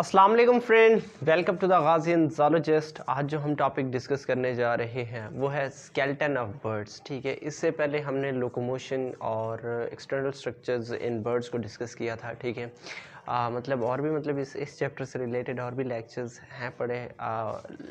अस्सलाम वालेकुम friend, welcome to the Ghazi zoologist. आज जो हम टॉपिक डिस्कस करने जा रहे हैं वो है स्केलेटन ऑफ बर्ड्स। ठीक है, इससे पहले हमने लोकोमोशन और एक्सटर्नल स्ट्रक्चर्स इन बर्ड्स को डिस्कस किया था। ठीक है, मतलब और भी मतलब इस चैप्टर से रिलेटेड और भी लेक्चर्स हैं पढ़े,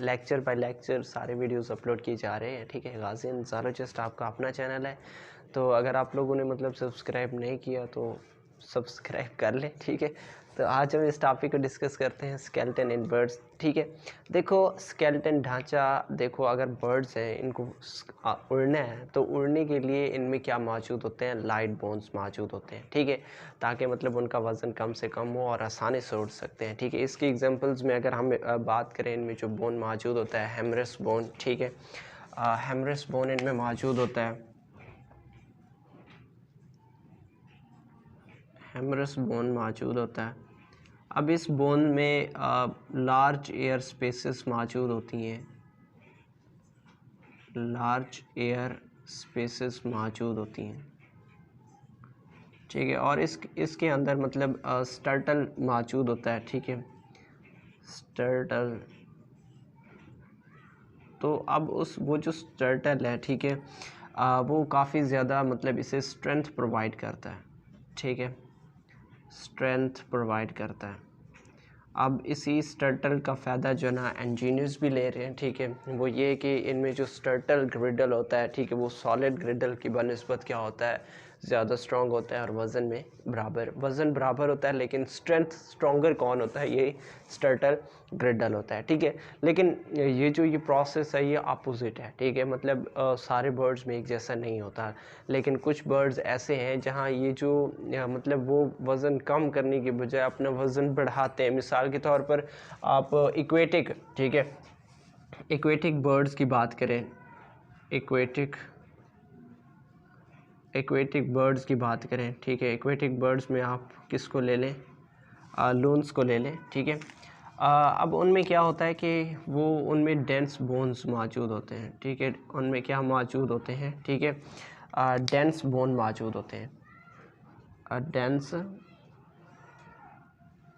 लेक्चर बाय लेक्चर सारे वीडियोस अपलोड किए जा रहे हैं। ठीक है, गाजी ज़ूलॉजिस्ट आपका अपना चैनल है, तो अगर आप लोगों ने मतलब सब्सक्राइब नहीं किया तो सब्सक्राइब कर लें। ठीक है, तो आज हम इस टॉपिक को डिस्कस करते हैं स्केलेटन इन बर्ड्स। ठीक है, देखो स्केलेटन ढांचा, देखो अगर बर्ड्स हैं इनको उड़ना है तो उड़ने के लिए इनमें क्या मौजूद होते हैं, लाइट बोन्स मौजूद होते हैं। ठीक है, ताकि मतलब उनका वज़न कम से कम हो और आसानी से उड़ सकते हैं। ठीक है, इसके एग्जांपल्स में अगर हम बात करें, इनमें जो बोन मौजूद होता है हेमरस बोन। ठीक है, हेमरस बोन इनमें मौजूद होता है, हेमरस बोन मौजूद होता है। अब इस बोन में लार्ज एयर स्पेसेस मौजूद होती हैं, लार्ज एयर स्पेसेस मौजूद होती हैं। ठीक है, और इसके अंदर मतलब स्टर्टल मौजूद होता है। ठीक है, स्टर्टल, तो अब वो जो स्टर्टल है, ठीक है, वो काफ़ी ज़्यादा मतलब इसे स्ट्रेंथ प्रोवाइड करता है। ठीक है, स्ट्रेंथ प्रोवाइड करता है। अब इसी स्टर्टल का फ़ायदा जो ना इंजीनियर्स भी ले रहे हैं। ठीक है, वो ये कि इनमें जो स्टर्टल ग्रिडल होता है, ठीक है, वो सॉलिड ग्रिडल की बनिस्बत क्या होता है, ज़्यादा स्ट्रॉन्ग होता है और वज़न बराबर होता है, लेकिन स्ट्रेंथ स्ट्रॉन्गर कौन होता है, ये स्टर्टल ग्रिडल होता है। ठीक है, लेकिन ये प्रोसेस है ये अपोजिट है। ठीक है, मतलब सारे बर्ड्स में एक जैसा नहीं होता, लेकिन कुछ बर्ड्स ऐसे हैं जहाँ ये जो मतलब वो वज़न कम करने की बजाय अपना वज़न बढ़ाते हैं। मिसाल के तौर पर आप इक्वेटिक, ठीक है, इक्वेटिक बर्ड्स की बात करें, इक्वेटिक बर्ड्स की बात करें। ठीक है, इक्वेटिक बर्ड्स में आप किसको ले लें, लून्स को ले लें। ठीक है, अब उनमें क्या होता है कि वो उनमें डेंस बोन्स मौजूद होते हैं। ठीक है, उनमें क्या मौजूद होते हैं, ठीक है, डेंस बोन मौजूद होते हैं,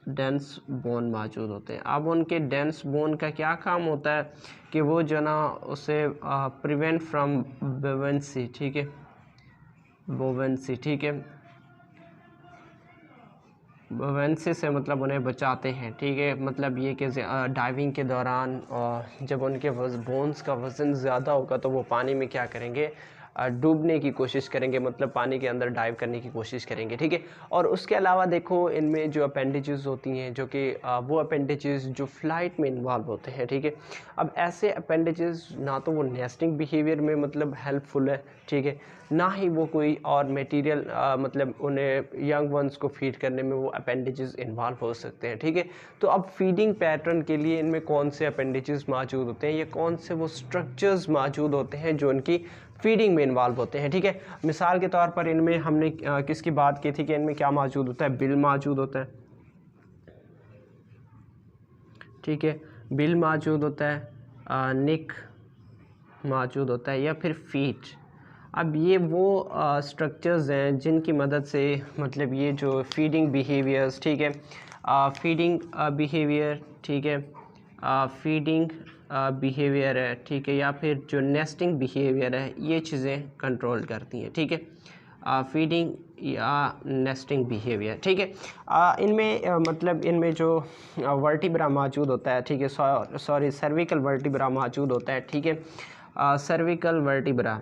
डेंस बोन मौजूद होते हैं। अब उनके डेंस बोन का क्या काम होता है कि वो जो ना उसे प्रिवेंट फ्रॉम बोवेंसी। ठीक है, बोवेंसी, ठीक है, बोवेंसी से मतलब उन्हें बचाते हैं। ठीक है, मतलब ये कि डाइविंग के दौरान जब उनके बोन्स का वज़न ज़्यादा होगा तो वो पानी में क्या करेंगे, डूबने की कोशिश करेंगे, मतलब पानी के अंदर डाइव करने की कोशिश करेंगे। ठीक है, और उसके अलावा देखो इनमें जो अपेंडिजेस होती हैं, जो कि वो अपेंडिजेस जो फ्लाइट में इन्वॉल्व होते हैं। ठीक है, अब ऐसे अपेंडिजेस ना तो वो नेस्टिंग बिहेवियर में मतलब हेल्पफुल है, ठीक है, ना ही वो कोई और मटेरियल मतलब उन्हें यंग वंस को फीड करने में वो अपेंडिजेस इन्वॉल्व हो सकते हैं। ठीक है, तो अब फीडिंग पैटर्न के लिए इनमें कौन से अपेंडिजेस मौजूद होते हैं, या कौन से वो स्ट्रक्चर्स मौजूद होते हैं जो उनकी फीडिंग में इन्वॉल्व होते हैं। ठीक है, मिसाल के तौर पर इनमें हमने किसकी बात की थी कि इनमें क्या मौजूद होता है, बिल मौजूद होता है। ठीक है, बिल मौजूद होता है, निक मौजूद होता है, या फिर फीट। अब ये वो स्ट्रक्चर्स हैं जिनकी मदद से मतलब ये जो फीडिंग बिहेवियर्स, ठीक है, फीडिंग बिहेवियर, ठीक है, फीडिंग बिहेवियर है, ठीक है, या फिर जो नेस्टिंग बिहेवियर है, ये चीज़ें कंट्रोल करती हैं। ठीक है, फीडिंग या नेस्टिंग बिहेवियर। ठीक है, इनमें मतलब इनमें जो वर्टिब्रा मौजूद होता है, ठीक है, सॉरी सर्विकल वर्टिब्रा मौजूद होता है। ठीक है, सर्विकल वर्टिब्रा,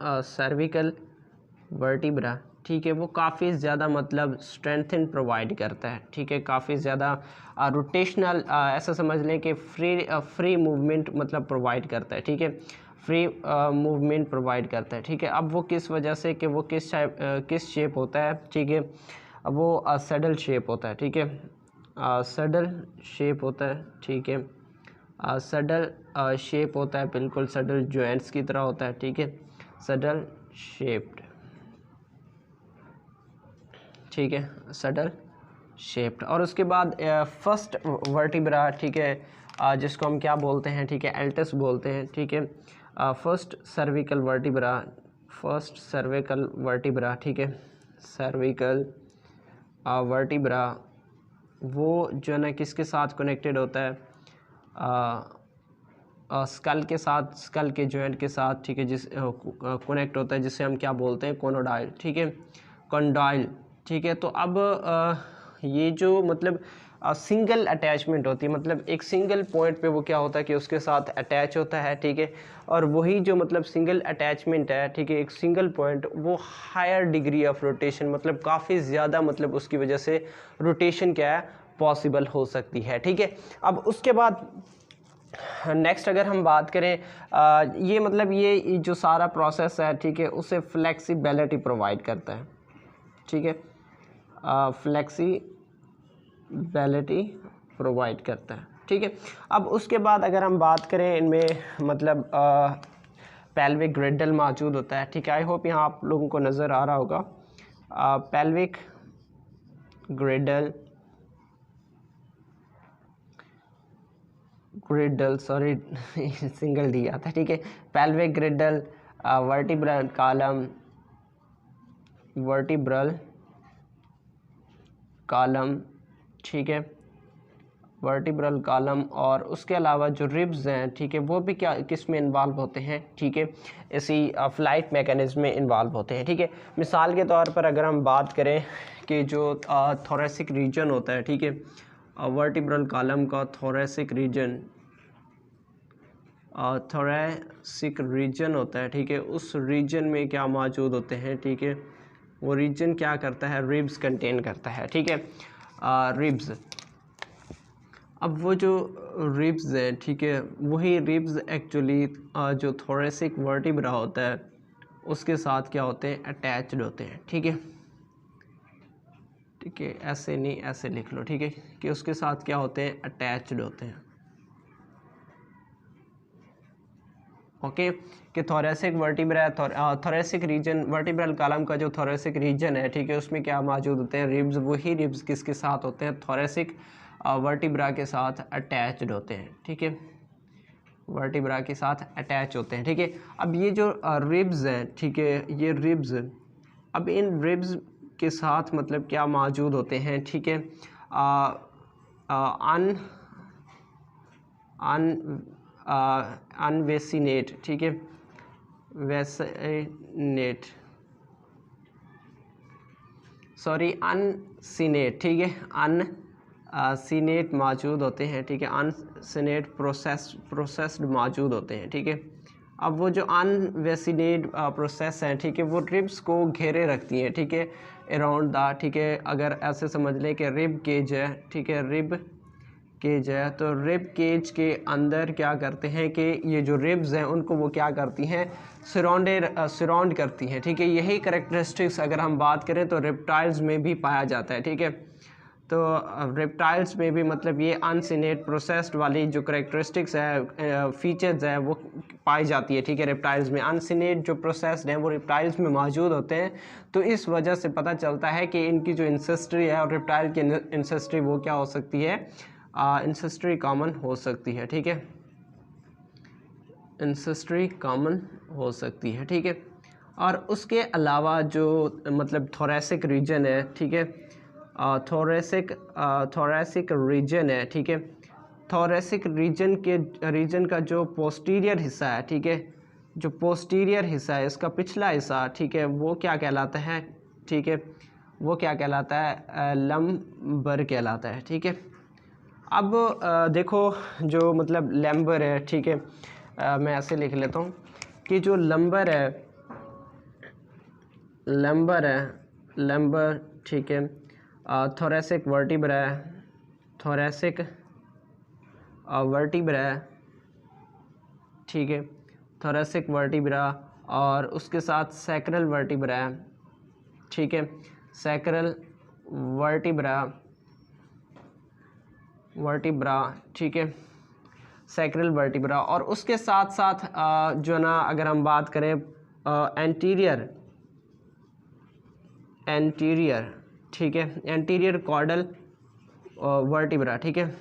सर्विकल वर्टिब्रा, ठीक है, वो काफ़ी ज़्यादा मतलब स्ट्रेंथन प्रोवाइड करता है। ठीक है, काफ़ी ज़्यादा रोटेशनल, ऐसा समझ लें कि फ्री मूवमेंट मतलब प्रोवाइड करता है। ठीक है, फ्री मूवमेंट प्रोवाइड करता है। ठीक है, अब वो किस वजह से कि वो किस शेप होता है, ठीक है, अब वो सडल शेप होता है। ठीक है, सडल शेप होता है। ठीक है, सडल शेप होता है, बिल्कुल सडल जॉइंट्स की तरह होता है। ठीक है, सडल शेप्ड, ठीक है, सडल शेप्ड। और उसके बाद फर्स्ट वर्टिब्रा, ठीक है, जिसको हम क्या बोलते हैं, ठीक है, एल्टस बोलते हैं। ठीक है, फर्स्ट सर्विकल वर्टिब्रा, ठीक है, सर्विकल वर्टिब्रा वो जो है ना किसके साथ कनेक्टेड होता है, स्कल के साथ, स्कल के जॉइंट के साथ, ठीक है, जिस कनेक्ट होता है, जिसे हम क्या बोलते हैं, कोनोडाइल, ठीक है, कॉन्डाइल, ठीक है। तो अब ये जो मतलब सिंगल अटैचमेंट होती है, मतलब एक सिंगल पॉइंट पे वो क्या होता है कि उसके साथ अटैच होता है, ठीक है, और वही जो मतलब सिंगल अटैचमेंट है, ठीक है, एक सिंगल पॉइंट, वो हायर डिग्री ऑफ रोटेशन, मतलब काफ़ी ज़्यादा, मतलब उसकी वजह से रोटेशन क्या है, पॉसिबल हो सकती है, ठीक है। अब उसके बाद नेक्स्ट अगर हम बात करें, ये मतलब ये जो सारा प्रोसेस है, ठीक है, उसे फ्लेक्सिबिलिटी प्रोवाइड करता है, ठीक है, फ्लेक्सिबिलिटी प्रोवाइड करता है, ठीक है। अब उसके बाद अगर हम बात करें इनमें मतलब पेल्विक ग्रिडल मौजूद होता है, ठीक है। आई होप यहाँ आप लोगों को नज़र आ रहा होगा, पेल्विक ग्रिडल, ग्रिडल, सॉरी सिंगल डी आता है, ठीक है, pelvic ग्रिडल, vertebral column, vertebral column, ठीक है, वर्टिब्रल कॉलम, और उसके अलावा जो रिब्स हैं, ठीक है, वो भी क्या किस में इन्वॉल्व होते हैं, ठीक है, इसी फ्लाइट मैकेनिज्म में इन्वॉल्व होते हैं, ठीक है। मिसाल के तौर पर अगर हम बात करें कि जो थोरेसिक रीजन होता है, ठीक है, वर्टिब्रल कॉलम का थोरेसिक रीजन, थोरेसिक रीजन होता है, ठीक है, उस रीजन में क्या मौजूद होते हैं, ठीक है, वो रीजन क्या करता है, रिब्स कंटेन करता है, ठीक है, रिब्स। अब वो जो रिब्स हैं, ठीक है, वही रिब्स एक्चुअली जो थोरेसिक वर्टिब्रा होता है उसके साथ क्या होते हैं, अटैच्ड होते हैं, ठीक है, ठीक है, ऐसे नहीं ऐसे लिख लो, ठीक है, कि उसके साथ क्या होते हैं, अटैच्ड होते हैं, ओके, कि thoracic vertebra, thoracic region, vertebral column का जो थोरेसिक रीजन है, ठीक है, उसमें क्या मौजूद होते हैं, रिब्स, वही रिब्स किसके साथ होते हैं, थोरेसिक वर्टिब्रा के साथ अटैच्ड होते हैं, ठीक है, वर्टिब्रा के साथ अटैच होते हैं, ठीक है। अब ये जो रिब्स हैं, ठीक है, ये रिब्स, अब इन रिब्स के साथ मतलब क्या मौजूद होते हैं, ठीक है, अनवेसिनेट, ठीक है, वेसिनेट, सॉरी अनसिनेट, ठीक है, सीनेट मौजूद होते हैं, ठीक है, अनसिनेट प्रोसेस्ड मौजूद होते हैं, ठीक है। अब वो जो अनवेसिनेट प्रोसेस हैं, ठीक है, वो रिब्स को घेरे रखती हैं, ठीक है, अराउंड द, ठीक है, अगर ऐसे समझ लें कि रिब केज है, ठीक है, रिब केज है, तो रिब केज के अंदर क्या करते हैं कि ये जो रिब्स हैं उनको वो क्या करती हैं, सराउंड करती हैं, ठीक है। यही करेक्टरिस्टिक्स अगर हम बात करें तो रेप्टाइल्स में भी पाया जाता है, ठीक है। तो रेप्टाइल्स में भी मतलब ये अनसिनेट प्रोसेस्ड वाली जो करेक्टरिस्टिक्स है, फीचर्स है, वो पाई जाती है, ठीक है। रेप्टाइल्स में अनसिनेट जो प्रोसेस्ड हैं वो रेप्टाइल्स में मौजूद होते हैं, तो इस वजह से पता चलता है कि इनकी जो इंसेस्ट्री है और रेप्टाइल की इंसेस्ट्री वो क्या हो सकती है, इंसेस्ट्री कॉमन हो सकती है, ठीक है, इंसेस्ट्री कॉमन हो सकती है, ठीक है। और उसके अलावा जो मतलब थोरेसिक रीजन है, ठीक है, थोरेसिक रीजन है, ठीक है, थोरेसिक रीजन का जो पोस्टीरियर हिस्सा है, ठीक है, जो पोस्टीरियर हिस्सा है, इसका पिछला हिस्सा, ठीक है, वो क्या कहलाता है, ठीक है, वो क्या कहलाता है, लंबर कहलाता है, ठीक है। अब देखो जो मतलब लंबर है, ठीक है, मैं ऐसे लिख लेता हूँ कि जो लंबर है, लंबर, ठीक है, थोरेसिक वर्टिब्रा है, थोरेसिक वर्टिब्रा है, ठीक है, थोरेसिक वर्टिब्रा, और उसके साथ सैक्रल वर्टिब्रा है, ठीक है, सैक्रल वर्टिब्रा, ठीक है, सैक्रल वर्टिब्रा, और उसके साथ साथ जो ना अगर हम बात करें एंटीरियर, ठीक है, एंटीरियर कॉर्डल वर्टिब्रा, ठीक है,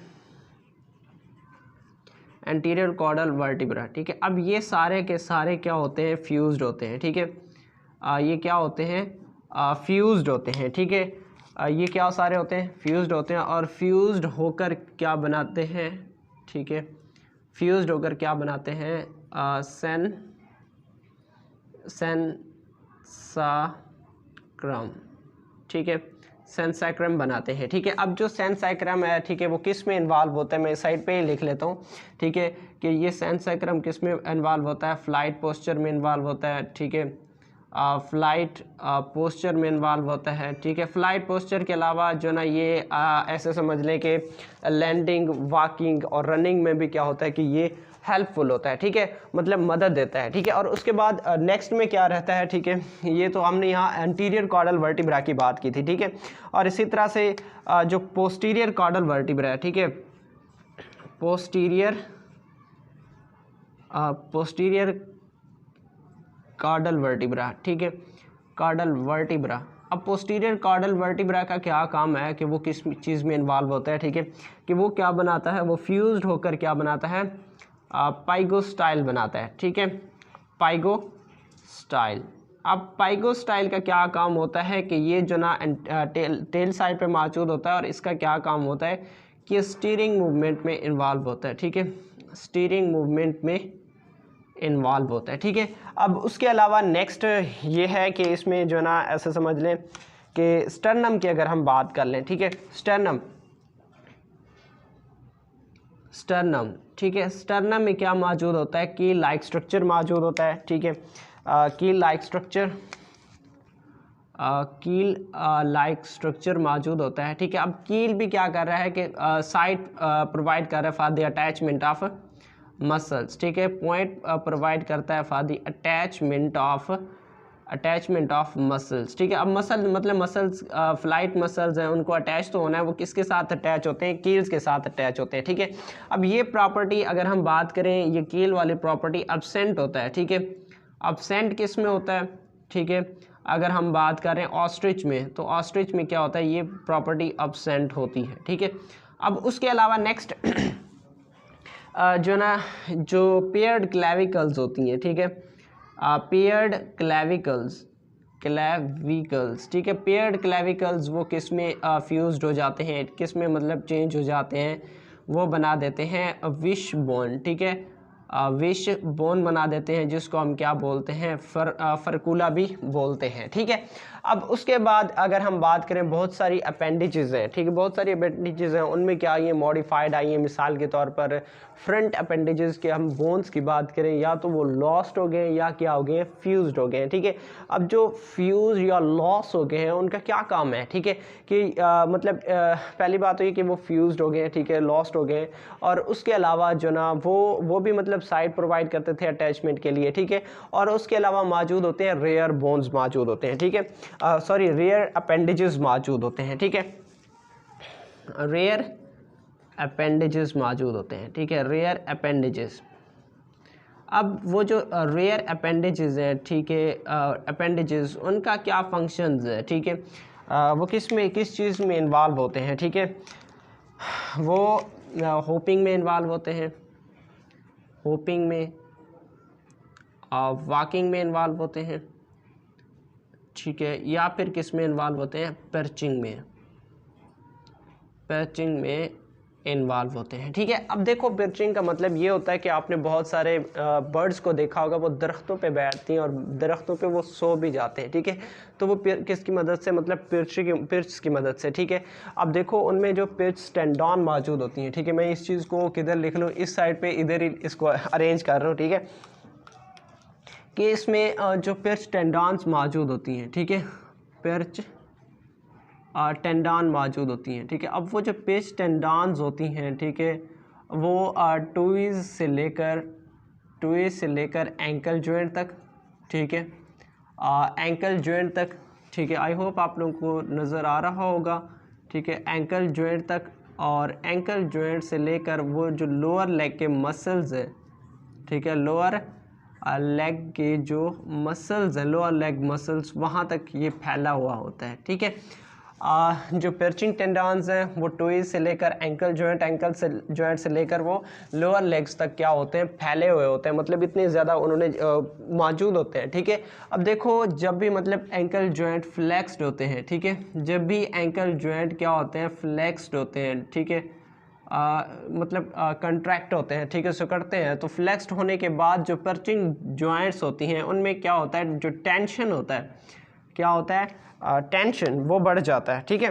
एंटीरियर कॉर्डल वर्टिब्रा, ठीक है। अब ये सारे के सारे क्या होते हैं, फ्यूज्ड होते हैं, ठीक है, ये क्या होते हैं, फ्यूज्ड होते हैं, ठीक है। ये क्या सारे होते हैं, फ्यूज्ड होते हैं, और फ्यूज्ड होकर क्या बनाते हैं, ठीक है, फ्यूज्ड होकर क्या बनाते हैं, सेंसाक्रम, ठीक है, सेंसाक्रम बनाते हैं, ठीक है। अब जो सेंसाक्रम है, ठीक है, वो किस में इन्वॉल्व होता है, मैं इस साइड पे ही लिख लेता हूँ, ठीक है, कि ये सेंसाक्रम किस में इन्वॉल्व होता है, फ्लाइट पोस्चर में इन्वॉल्व होता है, ठीक है, फ्लाइट पोस्चर में इन्वॉल्व होता है, ठीक है। फ्लाइट पोस्चर के अलावा जो ना ये ऐसे समझ लें कि लैंडिंग, वॉकिंग और रनिंग में भी क्या होता है कि ये हेल्पफुल होता है, ठीक है, मतलब मदद देता है, ठीक है। और उसके बाद नेक्स्ट में क्या रहता है, ठीक है, ये तो हमने यहाँ एंटीरियर कॉर्डल वर्टिब्रा की बात की थी, ठीक है। और इसी तरह से जो पोस्टीरियर कॉर्डल वर्टिब्रा है, ठीक है, पोस्टीरियर कॉर्डल वर्टिब्रा, ठीक है, कॉर्डल वर्टिब्रा। अब पोस्टीरियर कॉर्डल वर्टिब्रा का क्या काम है कि वो किस चीज़ में इन्वॉल्व होता है, ठीक है, कि वो क्या बनाता है, वो फ्यूज्ड होकर क्या बनाता है, पाइगोस्टाइल बनाता है, ठीक है, पाइगोस्टाइल। अब पाइगोस्टाइल का क्या काम होता है कि ये जो ना टेल साइड पे मौजूद होता है, और इसका क्या काम होता है कि स्टीयरिंग मूवमेंट में इन्वॉल्व होता है, ठीक है, स्टीयरिंग मूवमेंट में इन्वॉल्व होता है, ठीक है। अब उसके अलावा नेक्स्ट ये है कि इसमें जो ना ऐसे समझ लें कि स्टर्नम की अगर हम बात कर लें, ठीक है, स्टर्नम, ठीक है, स्टर्नम में क्या मौजूद होता है, कील लाइक स्ट्रक्चर मौजूद होता है, ठीक है, कील लाइक स्ट्रक्चर, कील लाइक स्ट्रक्चर मौजूद होता है, ठीक है। अब कील भी क्या कर रहा है कि साइड प्रोवाइड कर रहा है for the attachment of muscles, ठीक है, पॉइंट प्रोवाइड करता है for the attachment of muscles, ठीक है। अब मसल मतलब मसल्स, फ्लाइट मसल्स हैं, उनको अटैच तो होना है, वो किसके साथ अटैच होते हैं, कील्स के साथ अटैच होते हैं, ठीक है। अब ये प्रॉपर्टी अगर हम बात करें, ये कील वाली प्रॉपर्टी एब्सेंट होता है, ठीक है, एब्सेंट किस में होता है, ठीक है, अगर हम बात करें ऑस्ट्रिच में, तो ऑस्ट्रिच में क्या होता है, ये प्रॉपर्टी एब्सेंट होती है, ठीक है। अब उसके अलावा नेक्स्ट जो ना जो पेयर्ड क्लेविकल्स होती हैं, ठीक है, पेयर्ड क्लेविकल्स, ठीक है, पेयर्ड क्लेविकल्स वो किस में फ्यूज्ड हो जाते हैं, किस में मतलब चेंज हो जाते हैं, वो बना देते हैं विश बोन, ठीक है, विश बोन बना देते हैं, जिसको हम क्या बोलते हैं, फरकूला भी बोलते हैं, ठीक है। अब उसके बाद अगर हम बात करें, बहुत सारी अपेंडिजेज हैं, ठीक है, बहुत सारी अपेंडिजेज हैं, उनमें क्या आई है, मॉडिफाइड आई है। मिसाल के तौर पर फ्रंट अपेंडिजेज के हम बोन्स की बात करें, या तो वो लॉस्ट हो गए या क्या हो गए, फ्यूज्ड हो गए हैं, ठीक है। अब जो फ्यूज या लॉस हो गए हैं, उनका क्या काम है, ठीक है, कि मतलब पहली बात तो ये कि वो फ्यूज्ड हो गए हैं, ठीक है, लॉस्ट हो गए, और उसके अलावा जो ना वो भी मतलब साइड प्रोवाइड करते थे अटैचमेंट के लिए, ठीक है। और उसके अलावा मौजूद होते हैं रेयर बोन्स मौजूद होते हैं, ठीक है, सॉरी रेयर अपेंडेजेस मौजूद होते हैं, ठीक है, रेयर अपेंडेजेस मौजूद होते हैं, ठीक है, रेयर अपेंडेजेस। अब वो जो रेयर अपेंडेजेस हैं, ठीक है, अपेंडेजेस उनका क्या फंक्शंस है, ठीक है, वो किस चीज़ में इन्वॉल्व होते हैं, ठीक है, वो होपिंग में इन्वॉल्व होते हैं, होपिंग में, वॉकिंग में इन्वॉल्व होते हैं, ठीक है, या फिर किस में इन्वॉल्व होते हैं, पर्चिंग में इन्वॉल्व होते हैं, ठीक है। अब देखो पर्चिंग का मतलब ये होता है कि आपने बहुत सारे बर्ड्स को देखा होगा, वो दरख्तों पे बैठती हैं और दरख्तों पे वो सो भी जाते हैं, ठीक है, तो वो किसकी मदद से, मतलब पिर्च की मदद से, ठीक है। अब देखो उनमें जो पिर्च टेंडॉन मौजूद होती हैं, ठीक है, मैं इस चीज़ को किधर लिख लूँ, इस साइड पर इधर ही इसको अरेंज कर रहा हूँ, ठीक है, कि इसमें जो पिर्च टेंडॉन्स मौजूद होती हैं, ठीक है, पिर्च टेंडॉन मौजूद होती हैं, ठीक है। अब वो जो पिर्च टेंडॉन्स होती हैं, ठीक है, वो टूइज़ से लेकर एंकल जॉइंट तक, ठीक है, एंकल जॉइंट तक, ठीक है, आई होप आप लोगों को नज़र आ रहा होगा, ठीक है, एंकल जॉइंट तक, और एंकल जॉइंट से लेकर वो जो लोअर लेग के मसल्स है, ठीक है, लोअर लेग के जो मसल्स हैं, लोअर लेग मसल्स, वहाँ तक ये फैला हुआ होता है, ठीक है। जो पर्चिंग टेंडन्स हैं वो टोई से लेकर एंकल जॉइंट से लेकर वो लोअर लेग्स तक क्या होते हैं, फैले हुए होते हैं, मतलब इतने ज़्यादा उन्होंने मौजूद होते हैं। ठीक है, अब देखो जब भी मतलब एंकल जॉइंट फ्लेक्स्ड होते हैं, ठीक है, जब भी एंकल जॉइंट क्या होते हैं, फ्लेक्स्ड होते हैं, ठीक है, मतलब कंट्रैक्ट होते हैं, ठीक है, सिकुड़ते हैं, तो फ्लेक्स्ड होने के बाद जो पर्चिंग जॉइंट्स होती हैं उनमें क्या होता है, जो टेंशन होता है, क्या होता है, टेंशन वो बढ़ जाता है। ठीक है,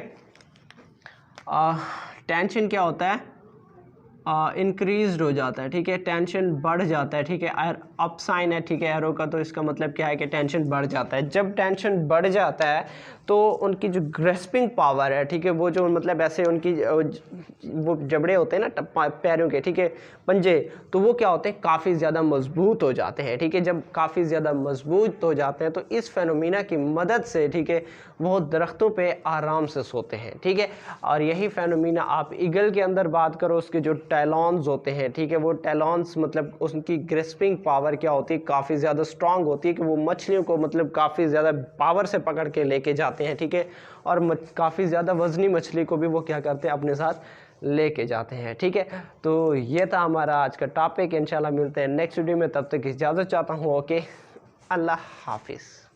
टेंशन क्या होता है, इंक्रीज्ड हो जाता है। ठीक है, टेंशन बढ़ जाता है। ठीक है, अप साइन है, ठीक है, एरो का, तो इसका मतलब क्या है कि टेंशन बढ़ जाता है। जब टेंशन बढ़ जाता है तो उनकी जो ग्रेस्पिंग पावर है, ठीक है, वो जो मतलब ऐसे उनकी वो जबड़े होते हैं ना पैरों के, ठीक है, पंजे, तो वो क्या होते हैं, काफ़ी ज़्यादा मजबूत हो जाते हैं। ठीक है, जब काफ़ी ज़्यादा मजबूत हो जाते हैं तो इस फेनोमिना की मदद से, ठीक है, वो दरख्तों पे आराम से सोते हैं। ठीक है, और यही फेनोमिना आप ईगल के अंदर बात करो, उसके जो टैलॉन्स होते हैं, ठीक है, वो टैलॉन्स मतलब उनकी ग्रिस्पिंग पावर क्या होती है, काफ़ी ज़्यादा स्ट्रांग होती है कि वो मछलियों को मतलब काफ़ी ज़्यादा पावर से पकड़ के लेके जाते हैं। ठीक है, और काफ़ी ज़्यादा वजनी मछली को भी वो क्या करते हैं, अपने साथ लेके जाते हैं। ठीक है, तो ये था हमारा आज का टॉपिक। इंशाल्लाह मिलते हैं नेक्स्ट वीडियो में, तब तक इजाज़त चाहता हूँ। ओके, अल्लाह हाफिज़।